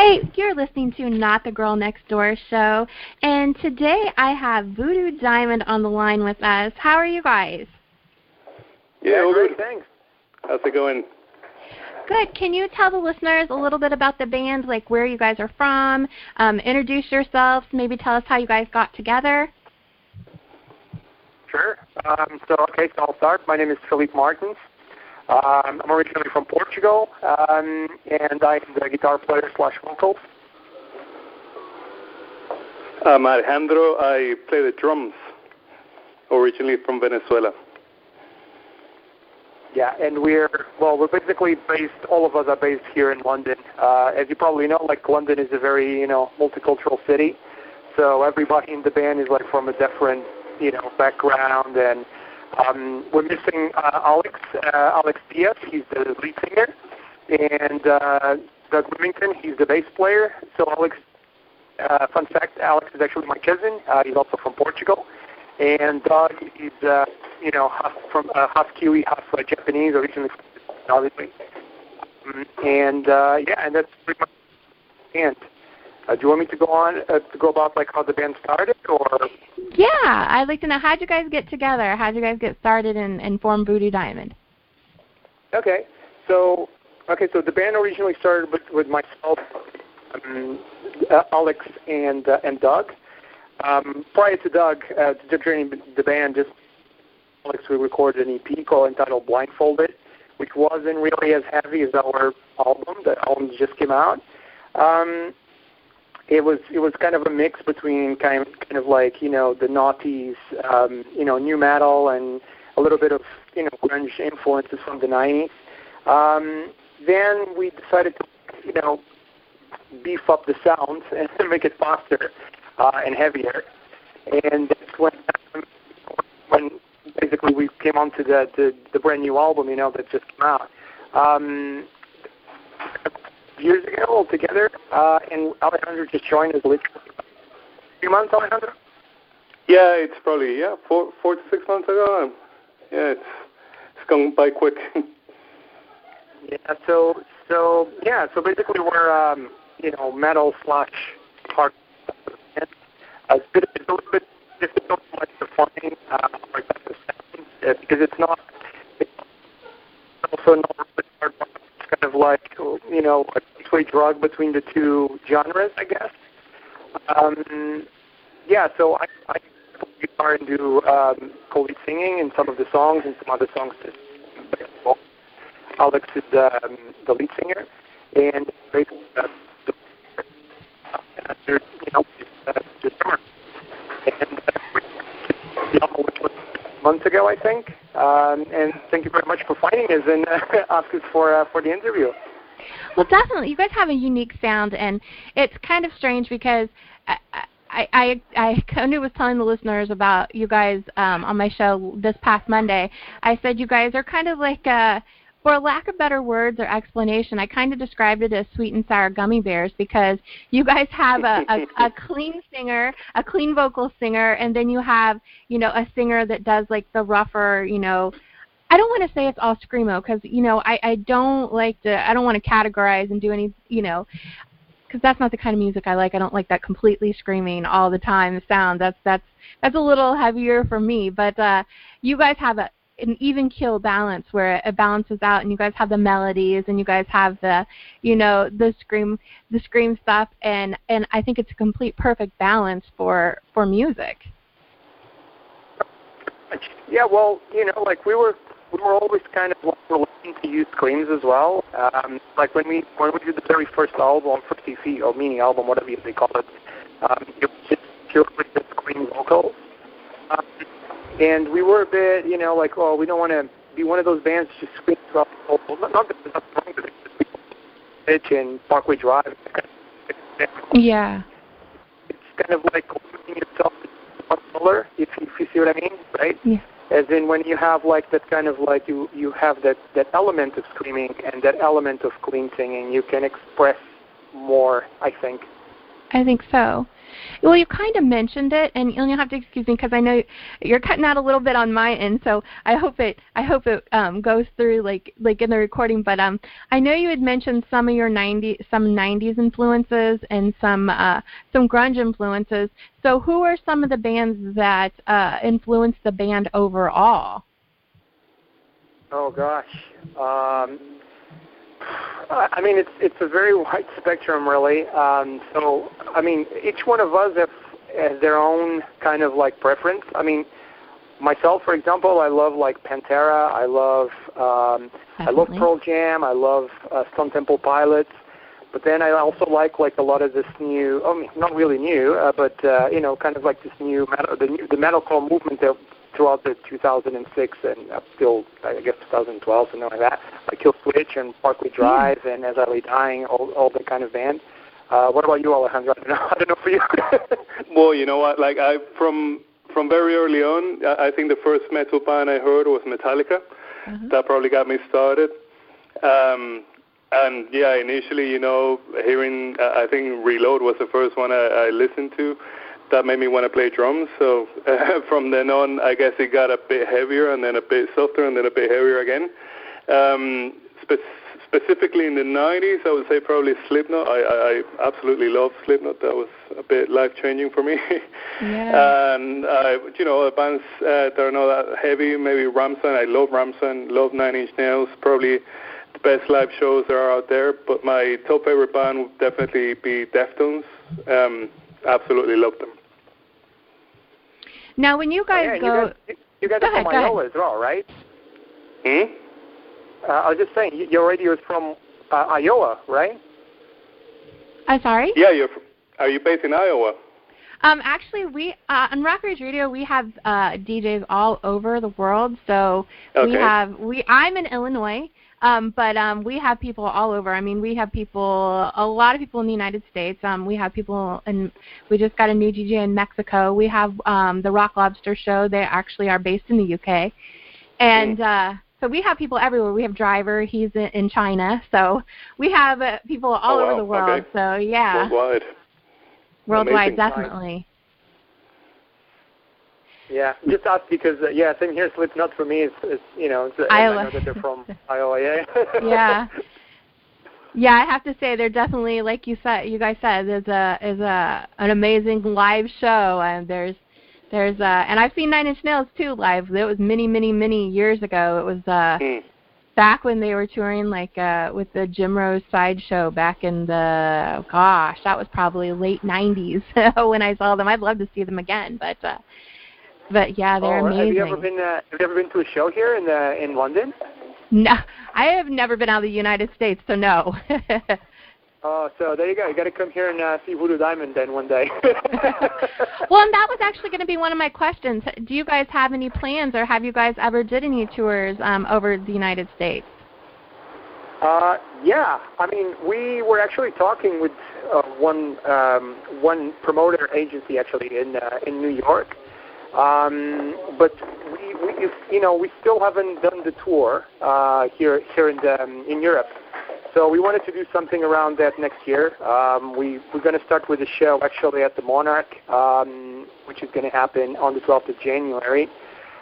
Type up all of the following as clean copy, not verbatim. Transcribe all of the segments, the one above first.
Hey, you're listening to Not the Girl Next Door show, and today I have Voodoo Diamond on the line with us. How are you guys? Yeah, well, great, good. Thanks. How's it going? Good. Can you tell the listeners a little bit about the band, like where you guys are from, introduce yourselves, maybe tell us how you guys got together? Sure. So I'll start. My name is Philippe Martins. I'm originally from Portugal, and I'm the guitar player / vocals. I'm Alejandro. I play the drums, originally from Venezuela. Yeah, and we're basically based, all of us are based here in London. As you probably know, like London is a very, multicultural city. So everybody in the band is like from a different, background, and we're missing Alex Diaz. He's the lead singer, and Doug Remington. He's the bass player. So Alex, fun fact, Alex is actually my cousin. He's also from Portugal, and Doug is half Kiwi, half Japanese, originally from obviously. And that's pretty much the band. Do you want me to go on to go about like how the band started, or? Yeah, I'd like to know, how'd you guys get together? How'd you guys get started and form Voodoo Diamond? Okay, so the band originally started with myself, Alex, and Doug. Prior to Doug, to joining the band, just Alex, we recorded an EP entitled Blindfolded, which wasn't really as heavy as our album. The album just came out. It was kind of a mix between kind of like the noughties, new metal, and a little bit of grunge influences from the 90s. Then we decided to beef up the sound and make it faster and heavier. And that's when basically we came onto the brand new album, that just came out. Years ago altogether, and Alejandro just joined us literally 3 months, Alejandro? Yeah, it's probably 4 to 6 months ago. Yeah, it's gone by quick. So basically we're metal / hard. It's a little bit difficult to define our type of sound because it's also not really hard. It's kind of like a gateway drug between the two genres, I guess. So I play guitar and do co-lead singing in some of the songs, and some other songs. Alex is the lead singer, and basically the drummer. And the album, which was months ago, I think. And thank you very much for finding us and ask us for the interview. Well, definitely. You guys have a unique sound, and it's kind of strange because I kind of was telling the listeners about you guys on my show this past Monday. I said you guys are kind of like, for lack of better words or explanation, I kind of described it as sweet and sour gummy bears because you guys have a clean singer, a clean vocal singer, and then you have, a singer that does like the rougher, I don't want to say it's all screamo because, I don't like to, I don't want to categorize and do any, because that's not the kind of music I like. I don't like that completely screaming all the time sound. That's a little heavier for me. But you guys have an even keel balance where it balances out, and you guys have the melodies, and you guys have the, the scream stuff, and I think it's a complete perfect balance for music. Yeah, well, like we were always kind of reluctant to use screams as well. Like when we did the very first album, or first EP, or mini album, whatever they call it, it was just purely the scream vocals. And we were a bit, like, oh, we don't want to be one of those bands that just scream throughout the whole. Not that there's nothing wrong with it. Pitch and Parkway Drive. Yeah. It's kind of like limiting yourself to one color, if you see what I mean, right? Yeah. As in when you have like that kind of like you have that element of screaming and that element of clean singing, you can express more, I think. I think so. Well, you kind of mentioned it, and you'll have to excuse me because I know you're cutting out a little bit on my end. So I hope it goes through like in the recording. But I know you had mentioned some 90s influences and some grunge influences. So who are some of the bands that influenced the band overall? Oh gosh. I mean, it's a very wide spectrum, really. So, I mean, each one of us has their own kind of like preference. I mean, myself, for example, I love like Pantera. I love Pearl Jam. I love Stone Temple Pilots. But then I also like a lot of this new, I mean, not really new, but you know, kind of like this new the metalcore movement that throughout the 2006 and up till I guess 2012, something like that, like Kill Switch and Parkway Drive and As I Lay Dying, all that kind of band. What about you, Alejandro? I don't know for you. Well, you know what? Like from very early on, I think the first metal band I heard was Metallica. Mm-hmm. That probably got me started. And yeah, initially, you know, hearing I think Reload was the first one I listened to. That made me want to play drums. So from then on, I guess it got a bit heavier and then a bit softer and then a bit heavier again. Specifically in the 90s, I would say probably Slipknot. I absolutely love Slipknot. That was a bit life-changing for me. Yeah. And, you know, bands that are not that heavy, maybe Rammstein. I love Rammstein, love Nine Inch Nails, probably the best live shows that are out there. But my top favorite band would definitely be Deftones. Absolutely love them. Now, when you guys go... You guys are from Iowa as well, right? Hmm? I was just saying, your radio is from Iowa, right? I'm sorry? Yeah, are you based in Iowa? Actually, we on Rock Ridge Radio we have DJs all over the world. So okay. I'm in Illinois, but we have people all over. I mean, we have a lot of people in the United States. We have people, and we just got a new DJ in Mexico. We have the Rock Lobster Show. They actually are based in the UK, and so we have people everywhere. We have Driver. He's in China. So we have people all over the world. Okay. So yeah. Worldwide, Amazing. definitely. Yeah, just ask because same here. Slipknot for me is you know, Iowa. I know that they're from Iowa. Yeah. Yeah. Yeah, I have to say they're definitely, like you guys said, is an amazing live show, and there's and I've seen Nine Inch Nails too live. It was many years ago. It was back when they were touring with the Jim Rose sideshow back in that was probably late 90s when I saw them. I'd love to see them again, but yeah, they're amazing. Have you ever been to a show here in London? No, I have never been out of the United States, so no. Oh, so there you go. You got to come here and see Voodoo Diamond then one day. Well, and that was actually going to be one of my questions. Do you guys have any plans, or have you guys ever did any tours over the United States? Yeah. I mean, we were actually talking with one promoter agency actually in New York, but we still haven't done the tour here in Europe. So we wanted to do something around that next year. We're going to start with a show actually at the Monarch, which is going to happen on the 12th of January.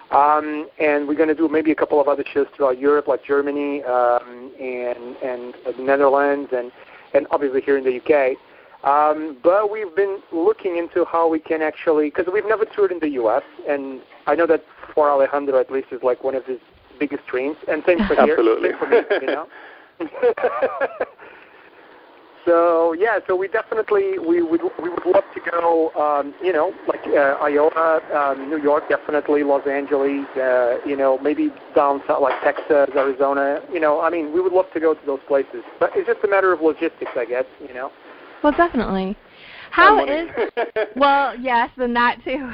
And we're going to do maybe a couple of other shows throughout Europe, like Germany and the Netherlands, and obviously here in the UK. But we've been looking into how we can actually, because we've never toured in the U.S., and I know that for Alejandro at least is like one of his biggest dreams, and same for here. Absolutely. Same for me, you know. So we definitely we would love to go, Iowa, New York, definitely Los Angeles, maybe down south like Texas, Arizona. I mean, we would love to go to those places, but it's just a matter of logistics, I guess. Well, definitely. Well, yes, and that too.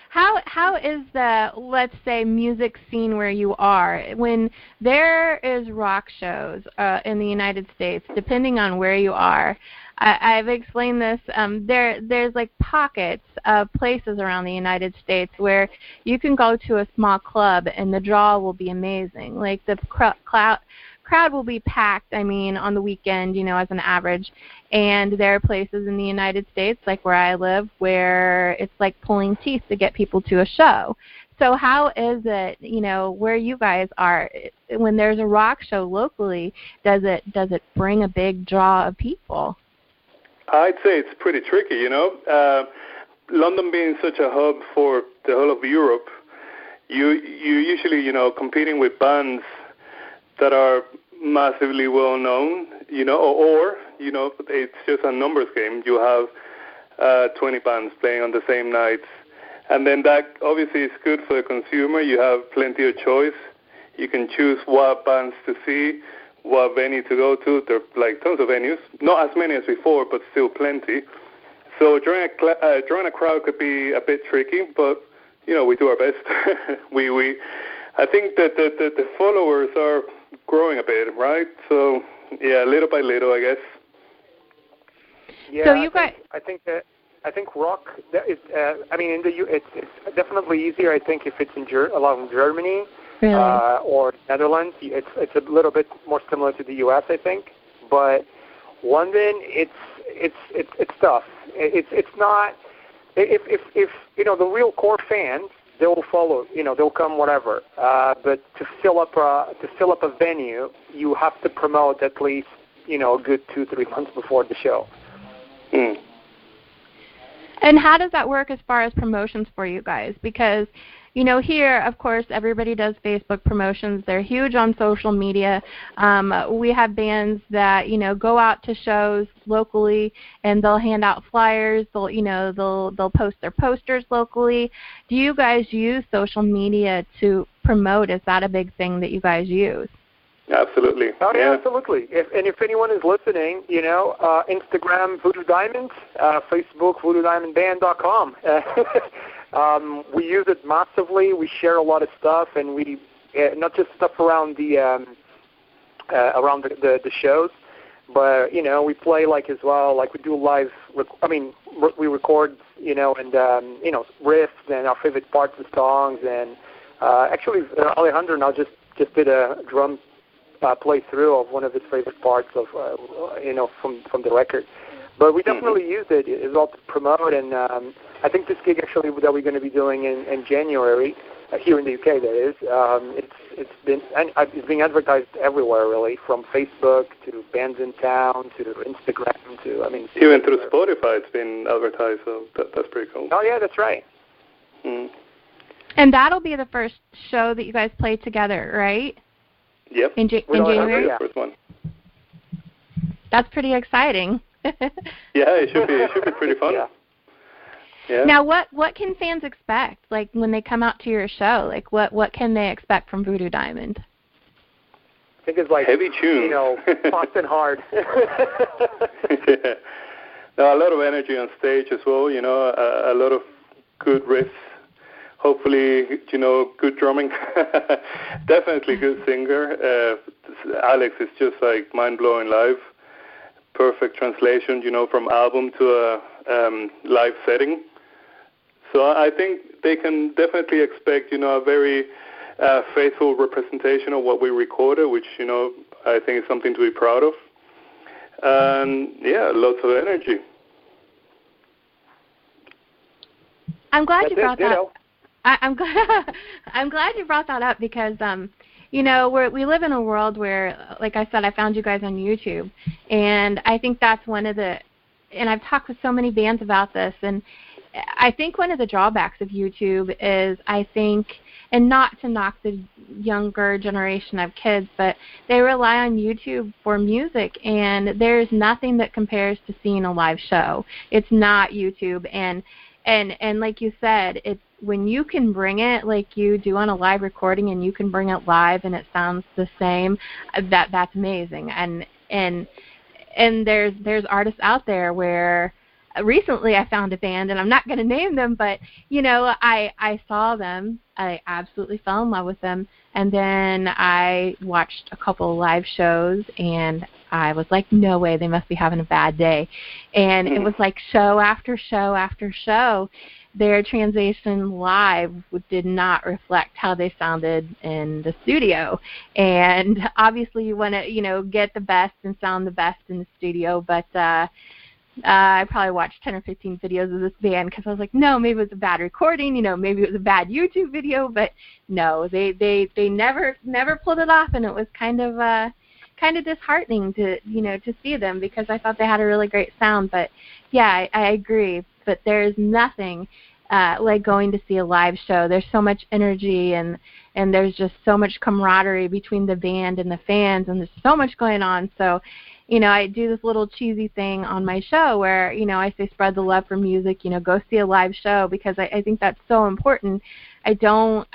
How is the, let's say, music scene where you are? When there is rock shows in the United States, depending on where you are, I've explained this, there's like pockets of places around the United States where crowd will be packed, I mean, on the weekend, you know, as an average. And there are places in the United States, like where I live, where it's like pulling teeth to get people to a show. So how is it, you know, where you guys are, when there's a rock show locally, does it bring a big draw of people? I'd say it's pretty tricky, you know. London being such a hub for the whole of Europe, you usually, you know, competing with bands that are massively well known, you know, or you know, it's just a numbers game. You have 20 bands playing on the same nights, and then that obviously is good for the consumer. You have plenty of choice. You can choose what bands to see, what venue to go to. There are like tons of venues, not as many as before, but still plenty. So drawing a crowd could be a bit tricky, but you know, we do our best. I think that the followers are growing a bit, right? So yeah, little by little, I guess. Yeah, so you I think rock. I mean, it's definitely easier. I think if it's along Germany really? Or Netherlands, it's a little bit more similar to the U.S. I think, but London, it's tough. It's not. If you know the real core fans, they will follow. You know, they'll come whatever. But to fill up a venue, you have to promote at least, you know, a good 2-3 months before the show. Mm. And how does that work as far as promotions for you guys? Because, you know, here, of course, everybody does Facebook promotions. They're huge on social media. We have bands that, you know, go out to shows locally and they'll hand out flyers. They'll post their posters locally. Do you guys use social media to promote? Is that a big thing that you guys use? Absolutely. Oh yeah, absolutely. If anyone is listening, you know, Instagram Voodoo Diamond, Facebook VoodooDiamondBand.com. We use it massively. We share a lot of stuff, and we not just stuff around the shows, but you know, we play like as well. Like we do live. We record, you know, and you know, riffs and our favorite parts of songs. And actually, Alejandro now just did a drum playthrough of one of his favorite parts of you know, from the record. But we definitely use it as well to promote, and I think this gig actually that we're going to be doing in January here in the UK, that is, it's being advertised everywhere really, from Facebook to bands in town to Instagram to even through Spotify it's been advertised, so that's pretty cool. Oh yeah, that's right. Mm. And that'll be the first show that you guys play together, right? Yep. In January? Yeah. First one. That's pretty exciting. Yeah, it should be pretty fun. Yeah. Yeah. Now, what can fans expect, like, when they come out to your show? Like, what can they expect from Voodoo Diamond? I think it's like heavy tunes, you know, fast and hard. Yeah. No, a lot of energy on stage as well. You know, a lot of good riffs. Hopefully, you know, good drumming. Definitely good singer. Alex is just like mind-blowing live. Perfect translation, you know, from album to a live setting. So I think they can definitely expect, you know, a very faithful representation of what we recorded, which, you know, I think is something to be proud of. And, yeah, lots of energy. I'm glad you brought that up. I'm glad you brought that up because, you know, we live in a world where, like I said, I found you guys on YouTube, and I think that's one of the, and I've talked with so many bands about this, and I think one of the drawbacks of YouTube is, I think, and not to knock the younger generation of kids, but they rely on YouTube for music, and there's nothing that compares to seeing a live show. It's not YouTube, and like you said, it's when you can bring it like you do on a live recording, and you can bring it live and it sounds the same, that's amazing. And there's artists out there where recently I found a band, and I'm not going to name them, but, I saw them. I absolutely fell in love with them. And then I watched a couple of live shows, and I was like, no way, they must be having a bad day. And it was like show after show after show. Their translation live did not reflect how they sounded in the studio. And obviously you want to, get the best and sound the best in the studio, but I probably watched 10 or 15 videos of this band because I was like, no, maybe it was a bad recording, maybe it was a bad YouTube video, but no, they never pulled it off, and it was kind of disheartening to see them because I thought they had a really great sound. But yeah, I agree. But there's nothing like going to see a live show. There's so much energy, and there's just so much camaraderie between the band and the fans, and there's so much going on. So, I do this little cheesy thing on my show where, I say spread the love for music, go see a live show, because I think that's so important. I don't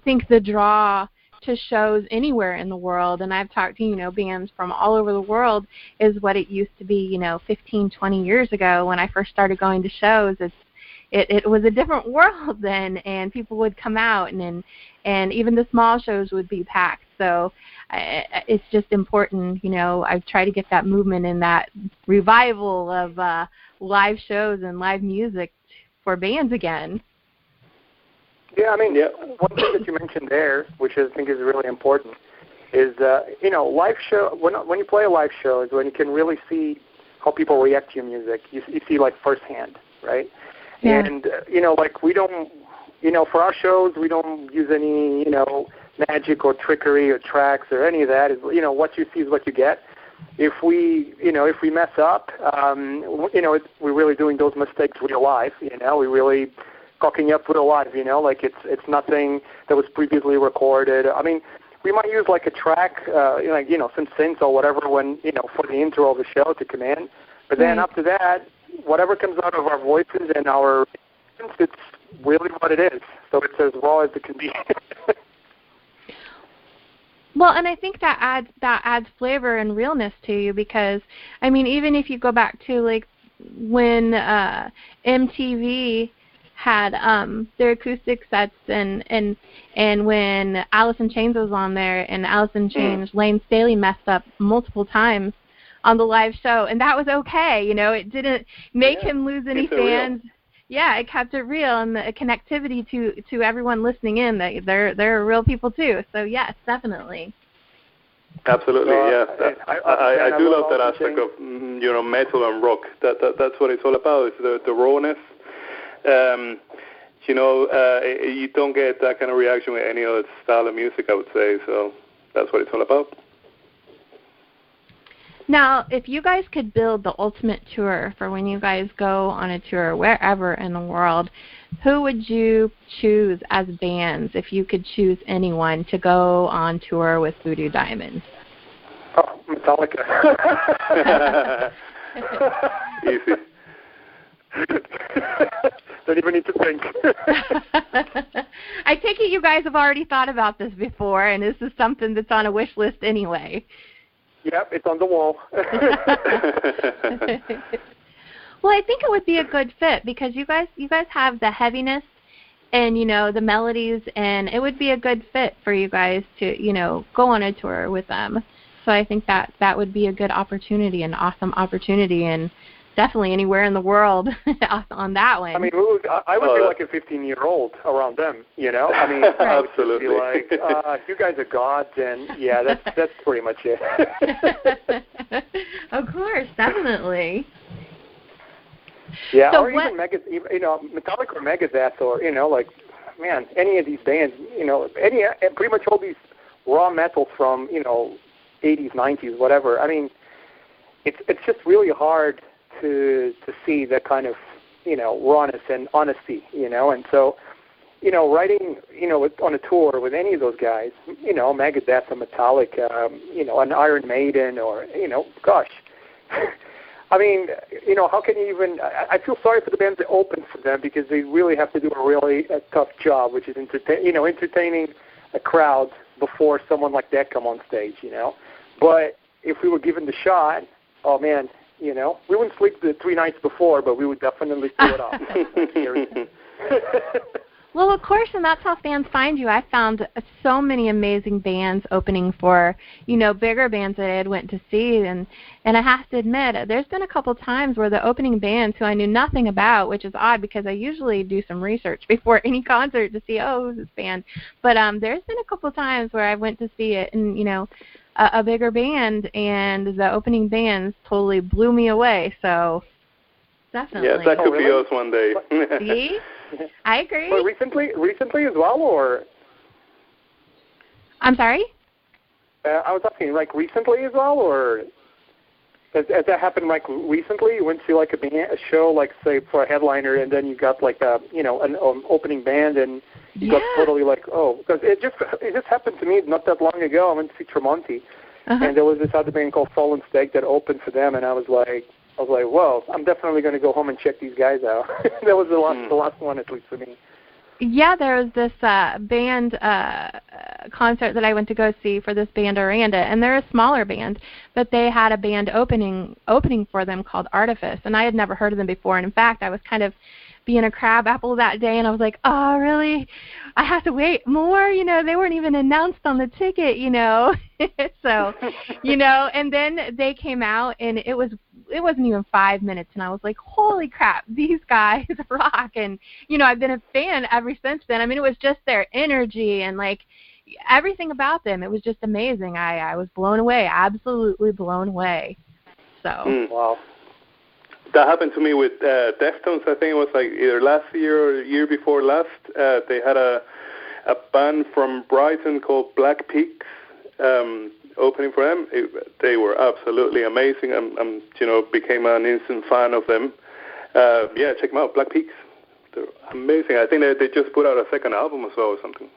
think the draw to shows anywhere in the world, and I've talked to, bands from all over the world, is what it used to be, 15, 20 years ago when I first started going to shows. It was a different world then, and people would come out, and even the small shows would be packed. So it's just important, I try to get that movement and that revival of live shows and live music for bands again. Yeah, I mean, one thing that you mentioned there, which I think is really important, is, live show, when you play a live show is when you can really see how people react to your music. You see, like, firsthand, right? Yeah. And, like, we don't, for our shows, we don't use any, magic or trickery or tracks or any of that. Is, what you see is what you get. If we mess up, we're really doing those mistakes real live, we really cocking up real live, like it's nothing that was previously recorded. I mean, we might use like a track, some synths or whatever when, for the intro of the show to come in. But then after that, whatever comes out of our voices and our, it's really what it is. So it's as raw as it can be. Well, and I think that adds flavor and realness to you, because, I mean, even if you go back to like when MTV had their acoustic sets, and when Alice in Chains was on there, and Alice in Chains, Lane Staley messed up multiple times on the live show, and that was okay. It didn't make him lose any fans. Yeah, it kept it real, and the connectivity to everyone listening in, they're real people too. So yes, definitely. Absolutely, yeah. I do love that aspect of metal and rock. That's what it's all about. It's the rawness. You don't get that kind of reaction with any other style of music, I would say. So that's what it's all about. Now, if you guys could build the ultimate tour for when you guys go on a tour wherever in the world, who would you choose as bands if you could choose anyone to go on tour with Voodoo Diamond? Oh, Metallica. Easy. Don't even need to think. I take it you guys have already thought about this before, and this is something that's on a wish list anyway. Yep, it's on the wall. Well, I think it would be a good fit because you guys have the heaviness and, the melodies, and it would be a good fit for you guys to, go on a tour with them. So I think that would be a good opportunity, an awesome opportunity, and definitely anywhere in the world on that one. I mean, I would be like a 15-year-old around them, I mean, I would absolutely. Just be like, you guys are gods, and yeah, that's pretty much it. Of course, definitely. Yeah, so or even Metallica or Megadeth, or man, any of these bands, pretty much all these raw metal from 80s, 90s, whatever. I mean, it's just really hard to see that kind of rawness and honesty, and so writing on a tour with any of those guys, Megadeth or Metallica, an Iron Maiden, or gosh. I mean, how can you even? I feel sorry for the bands that open for them because they really have to do a really tough job, which is entertaining a crowd before someone like that come on stage. But if we were given the shot, oh man, You know, we wouldn't sleep the 3 nights before, but we would definitely pull it off. Well, of course, and that's how fans find you. I found so many amazing bands opening for, you know, bigger bands that I had went to see, and I have to admit, there's been a couple times where the opening bands who I knew nothing about, which is odd because I usually do some research before any concert to see, oh, who's this band, but there's been a couple times where I went to see it, and, you know, a bigger band, and the opening bands totally blew me away, so definitely. Yeah, that could be us one day. See? I agree. But recently as well, or? I'm sorry? I was asking, like, recently as well, or has that happened, like, recently? You went to, like, a show, like, say, for a headliner, and then you got, like, a, you know, an opening band, and you got totally, like, oh, because it just happened to me not that long ago. I went to see Tremonti, and there was this other band called Fallen Stake that opened for them, and I was like, well, I'm definitely going to go home and check these guys out. That was the last one, at least for me. Yeah, there was this band concert that I went to go see for this band Aranda, and they're a smaller band, but they had a band opening for them called Artifice, and I had never heard of them before. And in fact, I was kind of being a crab apple that day, and I was like, oh, really? I have to wait more? You know, they weren't even announced on the ticket, you know. So, you know, and then they came out, and it wasn't even 5 minutes, and I was like, holy crap, these guys rock. And, you know, I've been a fan ever since then. I mean, it was just their energy and, like, everything about them. It was just amazing. I was blown away, absolutely blown away. So. Wow. That happened to me with Deftones. I think it was like either last year or the year before last. They had a band from Brighton called Black Peaks opening for them. They were absolutely amazing. I'm you know, became an instant fan of them. Yeah, check them out, Black Peaks. They're amazing. I think they just put out a second album as well or something.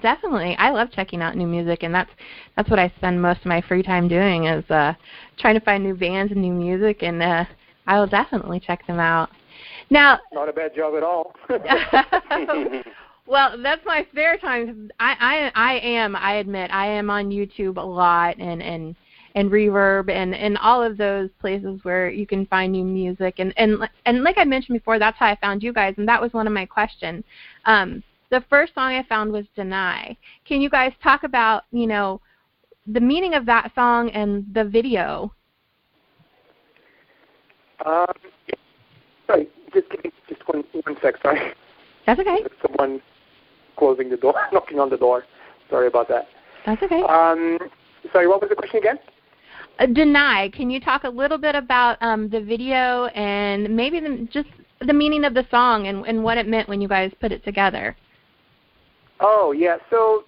Definitely. I love checking out new music, and that's what I spend most of my free time doing is trying to find new bands and new music, and I will definitely check them out. Now, not a bad job at all. Well, that's my spare time. I admit, I am on YouTube a lot and Reverb and all of those places where you can find new music. And like I mentioned before, that's how I found you guys, and that was one of my questions. The first song I found was Deny. Can you guys talk about, you know, the meaning of that song and the video? Sorry, just give me just one sec, sorry. That's okay. There's someone closing the door, knocking on the door. Sorry about that. That's okay. Sorry, what was the question again? Deny. Can you talk a little bit about the video and maybe just the meaning of the song and what it meant when you guys put it together? Oh yeah, so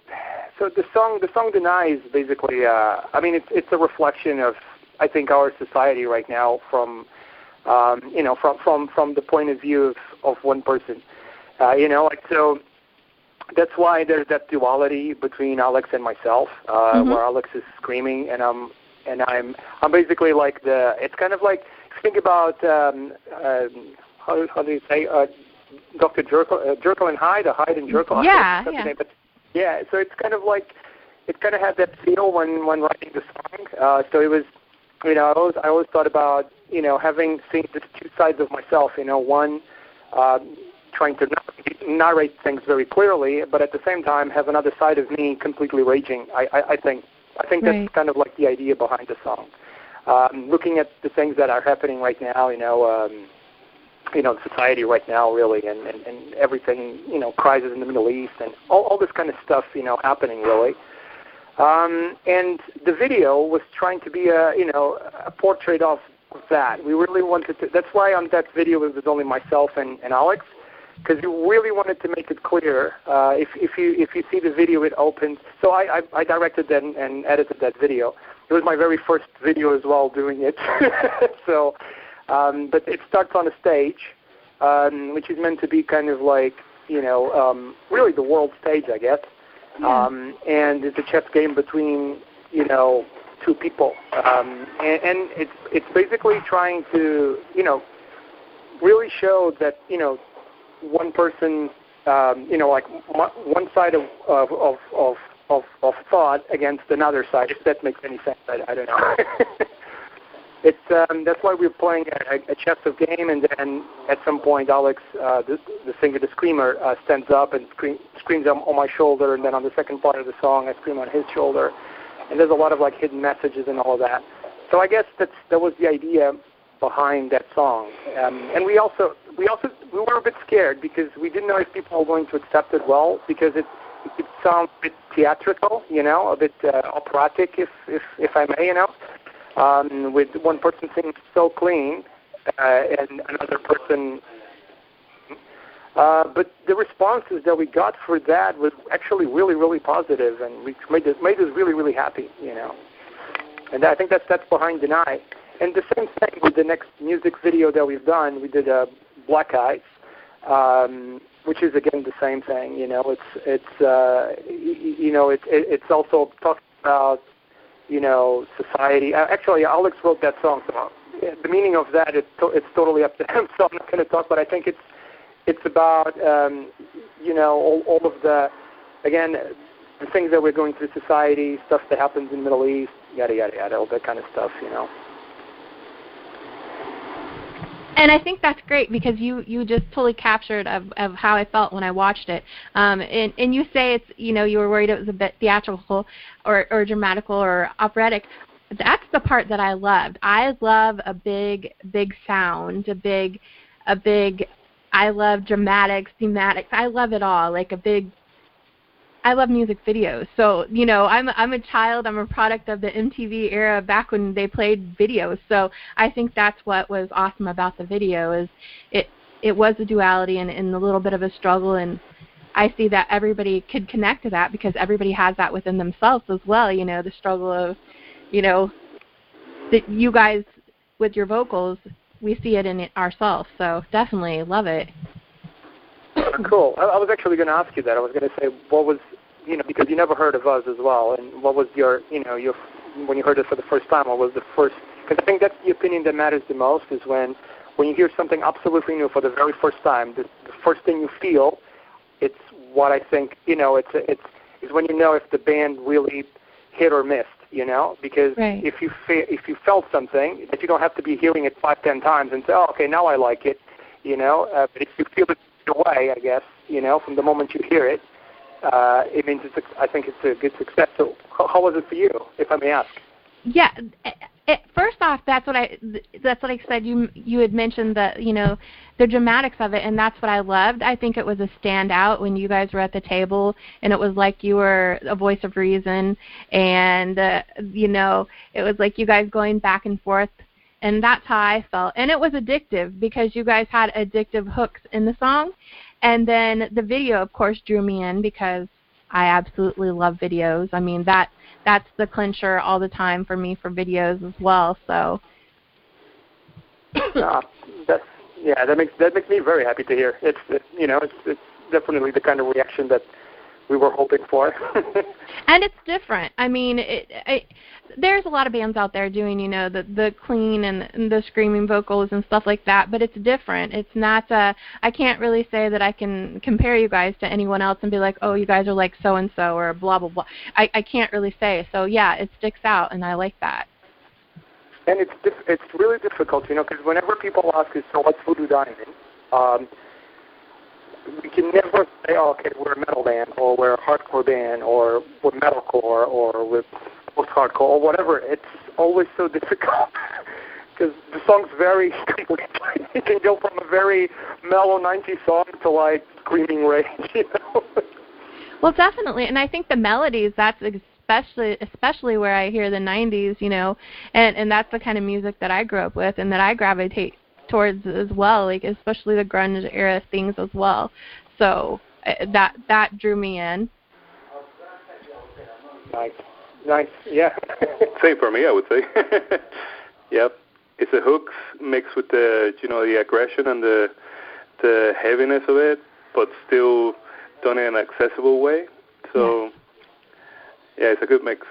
the song Deny is basically I mean it's a reflection of, I think, our society right now from you know, from the point of view of one person. You know, like, so that's why there's that duality between Alex and myself, where Alex is screaming and I'm basically like it's kind of like, think about how do you say, Dr. Jekyll and Hyde, or Hyde and Jekyll. Yeah. But yeah, so it's kind of like, it kind of had that feel when writing the song. So it was, you know, I always thought about, you know, having seen the two sides of myself. You know, one trying to narrate things very clearly, but at the same time have another side of me completely raging. I think right. That's kind of like the idea behind the song. Looking at the things that are happening right now, you know, society right now, really, and everything, you know, crisis in the Middle East and all this kind of stuff, you know, happening really. And the video was trying to be a portrait of that. We really wanted to. That's why on that video it was only myself and Alex, because we really wanted to make it clear. If you see the video, it opens. So I directed and edited that video. It was my very first video as well doing it. So, but it starts on a stage, which is meant to be kind of like, you know, really the world stage, I guess. Yeah. And it's a chess game between, you know, two people, and it's basically trying to, you know, really show that, you know, one person, you know, like one side of thought against another side. If that makes any sense, I don't know. it's that's why we're playing a chest of game, and then at some point Alex, the singer, the screamer, stands up and screams on my shoulder, and then on the second part of the song I scream on his shoulder, and there's a lot of like hidden messages and all of that. So I guess that was the idea behind that song, and we were a bit scared because we didn't know if people were going to accept it well, because it sounds a bit theatrical, a bit operatic, if I may, with one person singing so clean and another person. But the responses that we got for that was actually really, really positive, and we made us really, really happy, And I think that's behind Deny. And the same thing with the next music video that we've done. We did Black Eyes, which is again the same thing. It's also talking about society. Actually, Alex wrote that song, so the meaning of that it's totally up to him. So I'm not going to talk, but I think it's about all of the things that we're going through society, stuff that happens in the Middle East, yada yada yada, all that kind of stuff. And I think that's great because you just totally captured of how I felt when I watched it. And you say it's, you were worried it was a bit theatrical or dramatical or operatic. That's the part that I loved. I love a big sound, I love dramatics, thematics. I love it all. I love music videos. So, I'm a child. I'm a product of the MTV era back when they played videos. So I think that's what was awesome about the video is it was a duality and a little bit of a struggle. And I see that everybody could connect to that because everybody has that within themselves as well. The struggle of, that you guys with your vocals, we see it in ourselves. So definitely love it. Cool. I was actually going to ask you that. I was going to say, what was, because you never heard of us as well, and what was your when you heard it for the first time, what was the first, because I think that's the opinion that matters the most, is when you hear something absolutely new for the very first time, the first thing you feel, it's what I think, it's when if the band really hit or missed, because right. if you felt something, that you don't have to be hearing it 5-10 times and say, oh, okay, now I like it, but if you feel it away, I guess, from the moment you hear it, it means I think it's a good success. So how was it for you, if I may ask? Yeah. First off, that's what I said. You had mentioned that the dramatics of it, and that's what I loved. I think it was a standout when you guys were at the table, and it was like you were a voice of reason, and it was like you guys going back and forth, and that's how I felt. And it was addictive because you guys had addictive hooks in the song, and then the video, of course, drew me in because I absolutely love videos. I mean that's the clincher all the time for me for videos as well. So that makes me very happy to hear. It's definitely the kind of reaction that we were hoping for. And it's different. I mean, there's a lot of bands out there doing the clean and the screaming vocals and stuff like that, but it's different. It's not I can't really say that I can compare you guys to anyone else and be like, oh, you guys are like so and so or blah blah blah. I can't really say. So yeah, it sticks out, and I like that. And it's really difficult, because whenever people ask us, so what's Voodoo Diamond? We can never say, oh, okay, we're a metal band, or we're a hardcore band, or we're metalcore, or we're post-hardcore, or whatever. It's always so difficult because the songs vary completely. It can go from a very mellow 90s song to like screaming rage, Well, definitely, and I think the melodies, that's especially where I hear the 90s, and that's the kind of music that I grew up with and that I gravitate towards as well, like especially the grunge era things as well. So that drew me in. Nice, yeah. Same for me, I would say. Yep, it's the hooks mixed with the the aggression and the heaviness of it, but still done in an accessible way. So yeah, it's a good mix.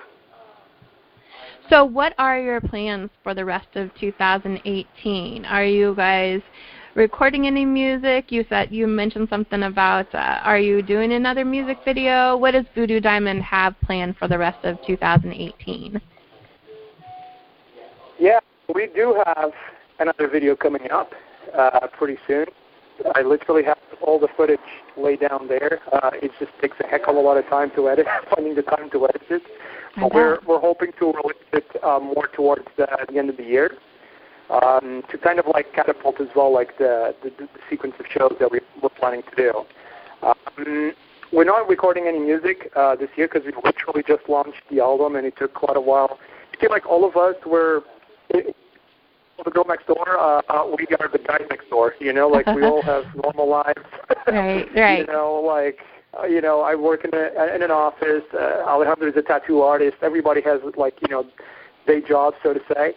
So what are your plans for the rest of 2018? Are you guys recording any music? You mentioned something about, are you doing another music video? What does Voodoo Diamond have planned for the rest of 2018? Yeah, we do have another video coming up pretty soon. I literally have all the footage laid down there. It just takes a heck of a lot of time to edit, finding the time to edit it. But we're hoping to release it more towards the end of the year to kind of like catapult as well, like the sequence of shows that we're planning to do. We're not recording any music this year because we literally just launched the album, and it took quite a while. I feel like all of us were the girl next door. We are the guys next door. You know, like we all have normal lives. Right. You know, like I work in an office. Alejandro is a tattoo artist. Everybody has like day jobs, so to say.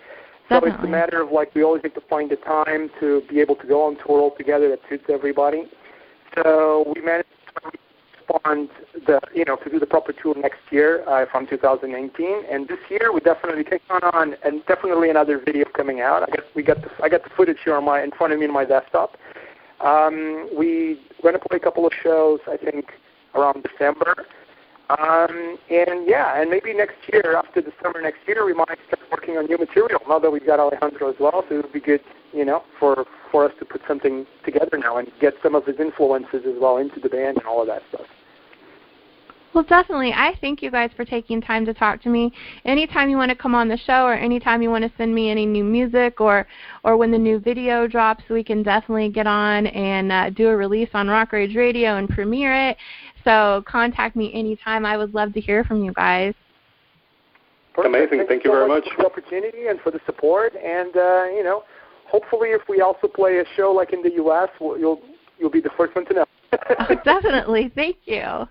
So Definitely. it's a matter of like we always need to find the time to be able to go on tour all together that suits everybody. So we managed to respond to do the proper tour next year from 2019, and this year we definitely take on and definitely another video coming out. I got the footage here in front of me on my desktop. We're going to play a couple of shows, I think, around December. And maybe next year, after the summer next year, we might start working on new material. Now that we've got Alejandro as well, so it would be good, for us to put something together now and get some of his influences as well into the band and all of that stuff. Well, definitely. I thank you guys for taking time to talk to me. Anytime you want to come on the show or anytime you want to send me any new music or when the new video drops, we can definitely get on and do a release on Rock Rage Radio and premiere it. So contact me anytime. I would love to hear from you guys. Perfect. Amazing. Thank you very much for the opportunity and for the support. And, hopefully if we also play a show like in the U.S., you'll be the first one to know. Oh, definitely. Thank you.